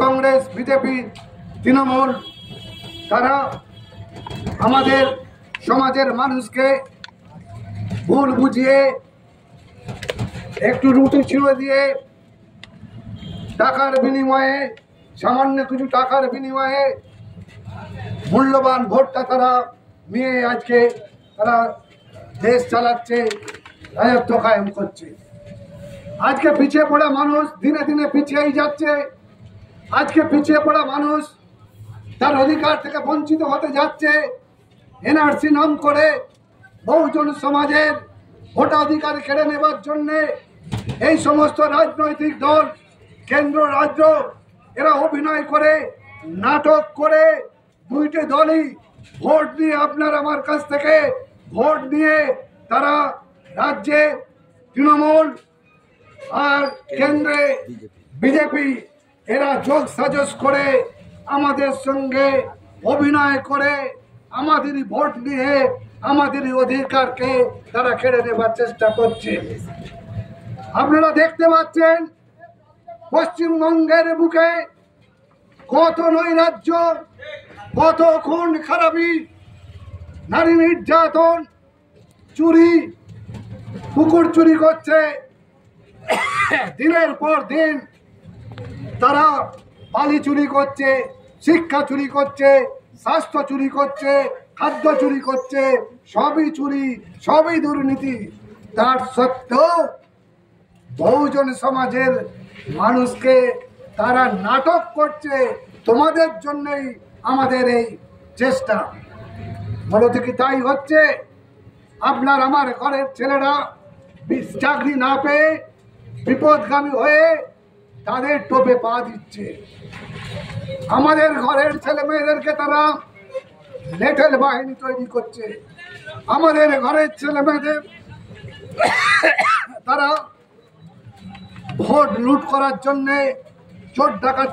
Congress BJP Trinamool तारा हमारे समाजेर मानुष के भूल बुझिए एक रुटी छिड़े दिए टाकार बिनिमये सामान्य किछु टाकार बिनिमये मूल्यवान भोटटा तारा निये आज के तारा देश चालाচ্ছে রাজত্ব কায়েম করছে। আজকে পিছিয়ে পড়া মানুষ দিনে দিনে পিছিয়েই যাচ্ছে। আজকে পিছিয়ে পড়া মানুষ তার অধিকার থেকে বঞ্চিত হতে যাচ্ছে। এনআরসি নাম করে বহুজন সমাজের ভোটাধিকার কেড়ে নেবার জন্য এই সমস্ত রাজনৈতিক দল কেন্দ্র রাজ্য এরা অভিনয় করে নাটক করে দুইটি দলই ভোট দিয়ে আপনার আমার কাছ থেকে ভোট নিয়ে তারা राज्य तृणमूल और केंद्रे बीजेपी एरा जोग साजस करे आमादेर संगे अभिनय करे आमादेरी भोट निये आमादेरी अधिकार के तारा केड़े नेবার চেষ্টা করছে। আপনারা দেখতে পাচ্ছেন পশ্চিমবঙ্গের বুকে কত নৈরাজ্য কত খুন খারাপি নারী নির্যাতন চুরি পুকুর চুরি করছে দিনের পর দিন তারা বালি চুরি করছে শিক্ষা চুরি করছে স্বাস্থ্য চুরি করছে খাদ্য চুরি করছে সবই চুরি সবই দুর্নীতি। তার সত্ত্বেও বহুজন সমাজের মানুষকে তারা নাটক করছে তোমাদের জন্যই আমাদের এই চেষ্টা। মূলত কি তাই হচ্ছে? আপনার আমার ঘরের ছেলেরা চাকরি না পেয়ে বিপদগামী হয়ে তাদের টোপে পা দিচ্ছে। আমাদের ঘরের ছেলে মেয়েদেরকে তারা লেটেল বাহিনী তৈরি করছে। আমাদের ঘরের ছেলে মেয়েদের তারা ভোট লুট করার জন্যে চোর ডাকাত